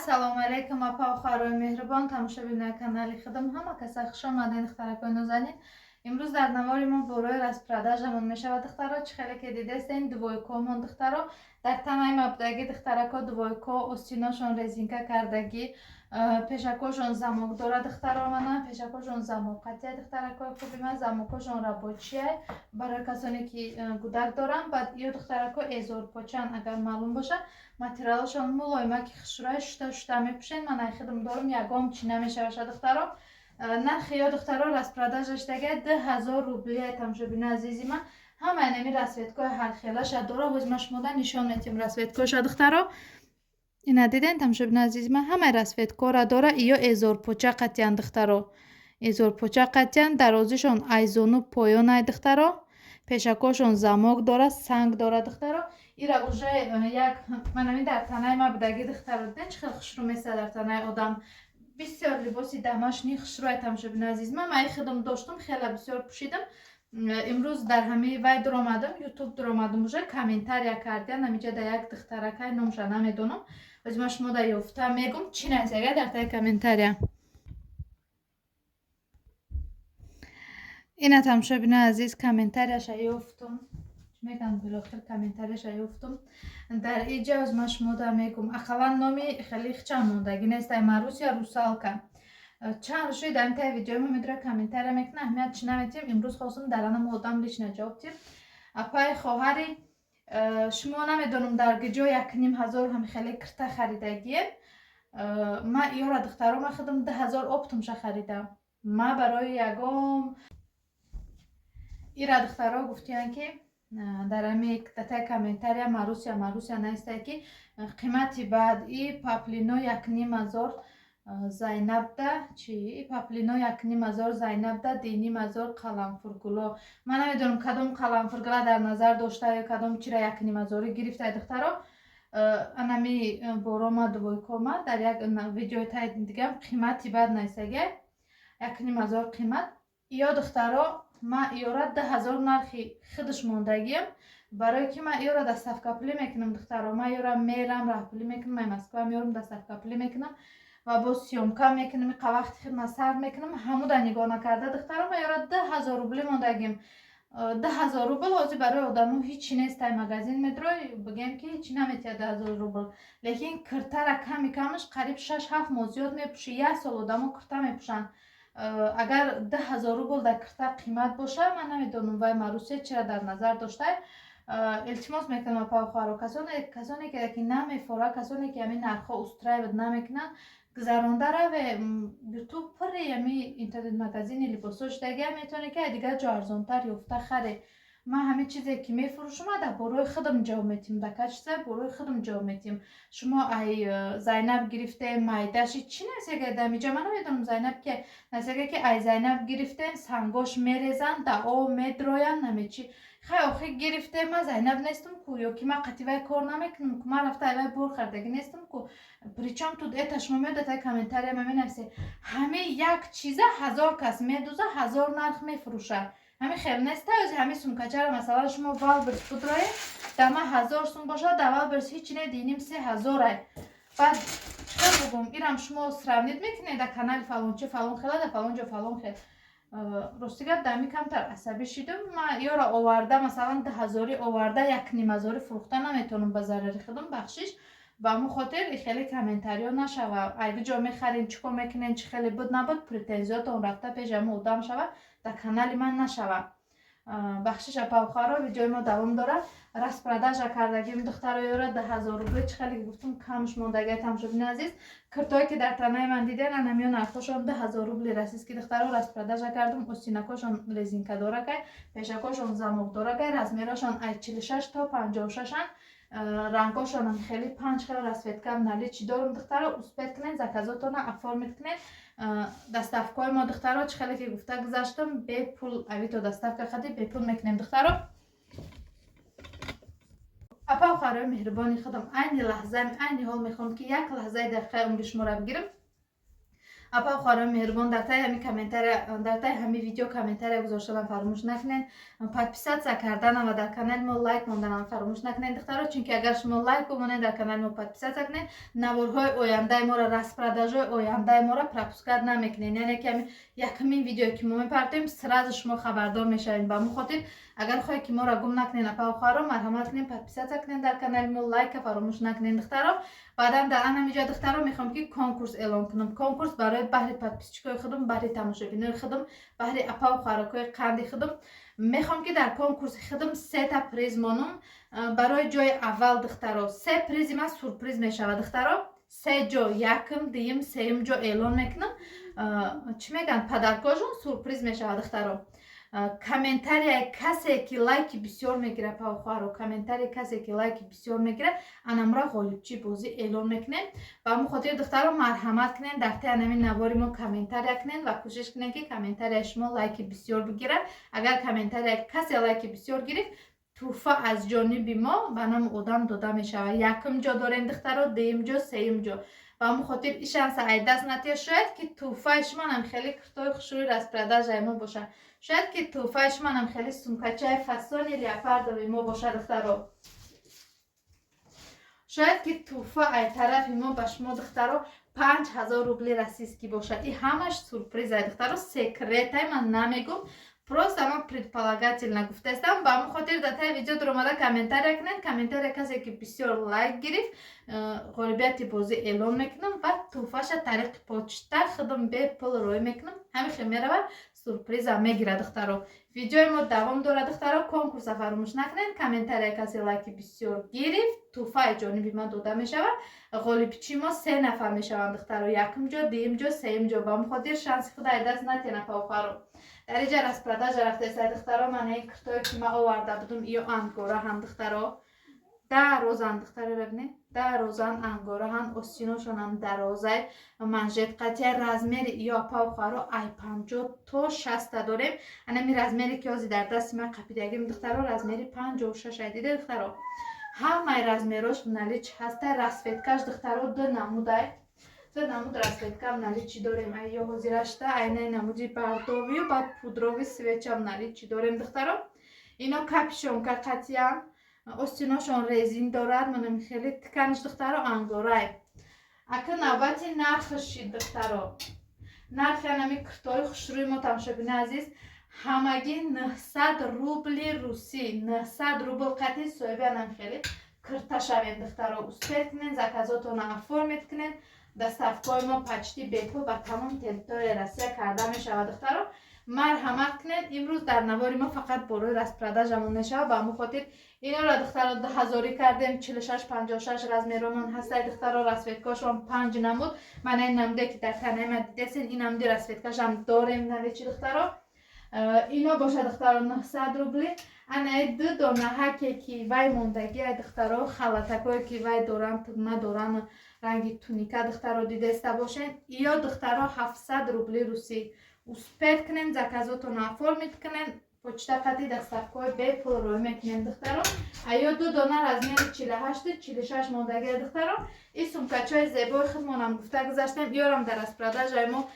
Ассалому алейкум, апа охарои меҳрубон, тамошобинони канали худам ҳама каса хуш омадед духтаракои нозанин. Имрӯз дар навори мо бораи распродажамон мешавад духтаро. Чӣ хеле ки дидестен дувойкомон духтаро дар танаи мабдаги духтарако дувойко остиношон резинка кардагӣ, пешакошон замок дора духтаро мана, пешакошон замоқатия духтаракои хуби ман, замокошон рабочия барои касоне ки гудак доранд. Баъд ё духтарако эзорпочан агар маълум боша, материалшон мулоимаки хушрӯи шута мепӯшен. Ман айхидам дорум ягом чӣ намешаваша духтаро. нархи ё духтаро распродажаштага 2000 рубли тамошобини азизи ман. ҳамаи нами расветкои ҳархелаша дора. ҳозир шумода нишон метим расветкоша духтаро. ина диден тамошобини азизи ман ҳамаи расветкора дора. ё эзорпоча қатиян духтаро, эзорпоча қатиян, дарозишон айзону поёнай духтаро, пешакошон замок дора, санг дора духтаро. ира уже як манами дар танаи мабдаги духтаро диден чӣ хел хушрӯ месад дар танаи одам. бисёр либоси дамашни хушрӯи тамошобини азизи ман. Ман худам доштам, хеле бисёр пӯшидам. имрӯз дар ҳамаи вай дуромадам, ютуб дуромадам, уже комментария кардиян намиҷа да як духтаракай номша намедонам. ози ман шумо да ёфта мегум чӣ насяга дар таи комментария. ина тамошобини азиз комментарияша ёфтум. мегам билохир комментарияша ёфтум. дар иҷа оз ман шумо да мегум ақаллан номи хеле хичам мондагӣ нестай, Марусия Русалка. чанд рӯши дар интаи видеои мо медура комментария мекуна, аҳамият чӣ наметим. имрӯз хостум дар ана модам лична ҷавоб тир. апаи хоҳари шумо намедонам дар гиҷо 1500 ҳами хеле кирта харидагие. ма ёра духтаро ма худам 2000 оптумша харидам. ма барои ягом ира духтаро гуфтиян ки дар ами татай комментария Марусия наистай ки қимати баъд и паплино 1500 Зайнабда чи паплино 1500 Зайнабда дини мазор қаламфургуло. Ман намедонам кадом қаламфургула дар назар дошта ё кадом чира 1500 гирифта духтаро. анами борома дувойкома дар як видеои тай дигам қимати баъд наисаге 1500 қимат. ё духтаро ма ёра 2000 нархи худаш мондагиям. барои ки ма ёра доставкапулӣ мекунам духтаро. ма ёра мерам раҳпулӣ мекунам, ай Москва меёрам доставкапулӣ мекунам ва бо сёмка мекунам, қа вақти хидмат сарф мекунам, ҳамуда нигоҳ накарда духтаро ма ёра 2000 рубли мондагим. 2000 рубл ҳозир барои одамо ҳичи нест. ай магазин медрои бигем ки ҳичи наметия 2000 рубл. лекин киртара ками камаш қариб 6-7 моҳ зиёд мепӯши. як сол одамо кирта мепӯшанд. агар 2000 рубл дар кирта қимат боша, ман намедонам вай Марусия чира дар назар доштай. илтимос мекунам апа охаро касоне ки намефора, касоне ки ами нархҳо устраивад намекунанд, гузаронда раве ютуб пури ами интернет магазини либосо шудаги метавоне ки дигар ҷо арзонтар ёфта харе. ма ҳамин чизе ки мефурӯшам да борои худам ҷавоб метим, да качества борои худам ҷавоб метим. шумо ай Зайнаб гирифтем, майдаши чӣ насяга дамиҷа ман намедонам. Зайнаб ки насяга ки ай Зайнаб гирифтем, сангош мерезанд, да об медроянд, намечи хай охи гирифтем. ма Зайнаб нестам ку, ё ки ма қативай кор намекунам ку, ма рафта айвай бор хардаги нестам ку. причём тут это шумо меёдед ай комментария ма менависе ҳами як чиза 1000 кас медуза 1000 нарх мефурӯша. ҳами хел неста. ози ҳами сумкачаро масалан шумо Валберс будроe дама 1000 сум боша, да Валберс ҳич не диним 3000 ай. баъд чиқар бугум ирам шумо сравнит мекунед да канали фалончи фалон хела да фалон ҷо фалон хел. ростига дами камтар асабӣ шидам. ма ёра оварда масалан 2000 оварда 1500 фурӯхта наметавонам ба зарари худам бахшиш. ба мо хотир хеле комментариё нашава. айги ҷо мехарин чӣ кор мекунен, чӣ хеле буд набуд, претензиётон рафта пеши ҳама одам шава, да канали ман нашава. бахшиш апа охаро. видеои мо давом дорад. распродажа кардагим духтаро ёра 2000 рубли чӣ хеле гуфтам камш мондаги тамошобини азиз. киртое ки дар танаи ман диден анамиё нархошон 2000 рубли расист ки духтаро распродажа кардам. остинакошон резинка дорагай, пешакошон замок дорагай, размерашон ай 46 то 56 ан. рангошон хеле 5 хел расветкам наличи дорум духтаро. успех кунед, заказотона оформит кунед. доставкаҳои мо духтаро чӣ хеле ки гуфта гузаштам бепул авито доставка хади бепул мекунем духтаро. апа охарои меҳрубони худам, айни лаҳза айни ҳол мехоҳам ки як лаҳзаи дақиқаи умри шуморо бигирам. اپا خواهرام مهربان در تای همین کامنتر در تای همین ویدیو کامنتر گذاشتن فراموش نکنین. پادپیساتسیا کردن و در کانال ما لایک موندن فراموش نکنین دخترها، چون که اگر شما لایک بمونید در کانال ما پادپیساتسیا کنین نوارهای آینده ما را رسپرداژ آینده ما را پروپوسکات نمیکنین. یعنی که یکمین ویدیو که ما میپرتیم سراز شما خبردار میشین. با خاطر اگر خواهی که ما را گم نکنین اپا خواهرام مرحمت کنین پادپیساتسیا کنین در کانال ما لایک فراموش نکنین دخترها. بعدم در آن همینجا دخترها میخوام که کنکورس اعلام کنم. کنکورس برای بهره پادپیسچیکای خودم، بهره تماشابینای خودم، بهره اپا و خواهرکای قندی خودم میخوام که در کنکورس خودم 3 تا پریز مانم. برای جای اول دخترها 3 پریز ما سورپریز میشود دخترها. 3 جا یکم دیم سیم جا اعلان میکنم. چی میگن پدرکاشون سورپریز میشود دخترها. کامنتاری کسی که لایک بسیار میگیره پاو خواهر و کامنتاری کسی که لایک بسیار میگیره انم را غالبچی بازی اعلان میکنین. و همون خاطر دخترها مرحمت کنین در تای همین نواری ما کامنتاری کنین و کوشش کنین که کامنتاری شما لایک بسیار بگیره. اگر کامنتاری کسی لایک بسیار گرفت توفه از جانب ما به نام آدم داده میشود. یکم جا دارین دخترها، دیم جا سیم جا. و همون خاطر این شانس ای دست نتیه شاید که توفه شما هم خیلی کرتای خوشروی از پرداج ما باشه. شاید که توفهش منم خیلی سمکچه فسانی لیاپارد ما باشه دخترها. شاید که توفه ای طرف ما به شما دخترها 5000 روبلی رسیسکی باشه. این همش سورپریز ای دخترها، سیکرت ای من نمیگم. просто من предполагательно گفته استم. با همون خاطر در تای ویدیو در اومده کامنتاری کنین. کامنتاری کسی که بسیار لایک گرفت غالبیت بازی اعلام میکنم و توفهش طریق پوچتا خودم به پول روی میکنم. همیشه میروه سورپریز هم میگیره دخترها. ویدیو ما دوام داره دخترها. کنکورس فراموش نکنین. کامنتاری کسی لایک بسیار گرفت توفه جانبی من داده میشود. غالبچی ما 3 نفر میشوند دخترها. یکم جا دیم جا سیم جا. با همون خاطر شانس خود ای دست نتینه پاوخرو. در اینجا رسپرداژ رفته است دخترها. من این کرتایی که ما آورده بودم ایو انگاره هم دخترها. در روزان دختره ببینید. در روزان انگاره هم استینوشون هم درازه منجت قطعه رزمیر یا پاوخرو ای 50 تا 60 داریم. انمی رزمیری که ازی در دست من قپیدگیم دخترها رزمیری 56 دیده دخترها. همه رزمیراش نلیچ هسته. رسفتکش دخترها 2 نموده. تو نمود رسفتکم نلی چی داریم ای یا حضیرشته اینه نمودی برداوی و بعد پودروی سویچ هم نلی چی داریم دخترها. اینا کپشون که قطعا استیناشون ریزین دارد. منم خیلی تکنش دخترها انگاره. اکه نوبتی نرخش شید دخترها. نرخ نمی کرتای خوشروی ما تماشابین عزیز همگی 900 روبلی روسی. 900 روبل قطعی صحبه هم خیلی کرتا شوید دخترها. اسپیت کنین زکازاتون افورمیت کنین. دستافکای ما پچتی بیپو و تمام تلتای رسیه کرده می شود دخترها. مرحمت کنید. امروز در نواری ما فقط بروی رسپرداژ همون میشه. با همون خاطر اینا را دخترها 2000 کردیم. 46 56 رزمیرومان هسته دخترها. رسفتکاش هم 5 نمود. من این نموده که در تنه ما دیدین این نموده رسفتکاش هم داریم. نوی چی دخترها اینا باشه دخترها 900 روبلی. انا 2 دانه هکی که وای موندگی دخترها خلاتکایی که وای دوران تگمه دوران رنگی تونیکا دخترها دیده استه باشین. یا دخترها 700 روبلی روسی. اسپیت کنین زکازاتون افورمیت کنین. پوچتا قطعی دستافکای به پول روی میکنین دخترها. ایا 2 دانه رزمیر 48 46 موندگی دخترها. این سمکچای زیبای خودمون هم گفته گذاشتیم. یارم در رسپرداژ ما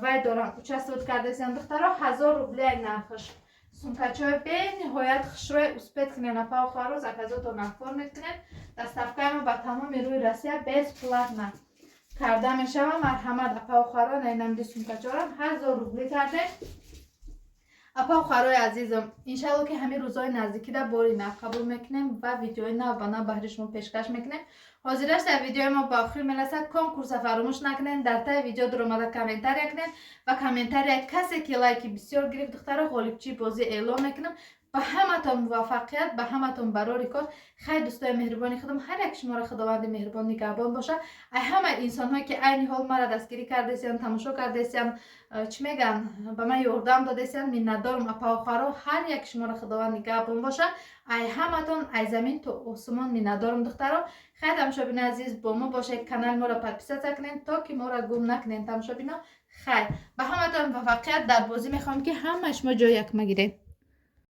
وای دوران اچستود کرده سیم دخترها 1000 روبلی نرخش. سمکچای به نهایت خشروی اسپیت کنین اپا و خواهر زکازاتون افورمیت کنین. دستافکای ما با تمام روی رسیه بیس پلاتنا کرده میشه و مرحمت اپا و خواهر نینم سمکچارم 1000 روبلی کرده. اپا و خواهرای عزیزم انشالله که همین روزای نزدیکی در باری نو قبول میکنیم و ویدیوی نو و نو بهر شما پیشکش میکنیم. حاضرش در ویدیوی ما با آخر میرسد. کنکورس فراموش نکنین. در تای ویدیو در اومده کامنتاری کنین و کامنتاری کسی که لایک بسیار گرفت دخترها غالبچی بازی اعلام میکنم. به همتون موفقیت، به همتون برای کار. خیلی دوستای مهربانی خودم هر یک شما را خداوند مهربان نگهبان باشه. همه انسان هایی که عین حال مرا دستگیری کرده سیان تماشا کرده سیان چی میگن به من یاردم داده سیان میندارم اپا و خواهر هر یک شما را خداوند نگهبان باشه. ای همتون ای زمین تو آسمان میندارم دخترها. خیلی تماشابین عزیز با ما باشه. کانال ما را پادپیسات کنین تا که ما را گم نکنین تماشابینا. خیلی به همتون موفقیت در بازی میخوام که همه شما جای یک مگیره.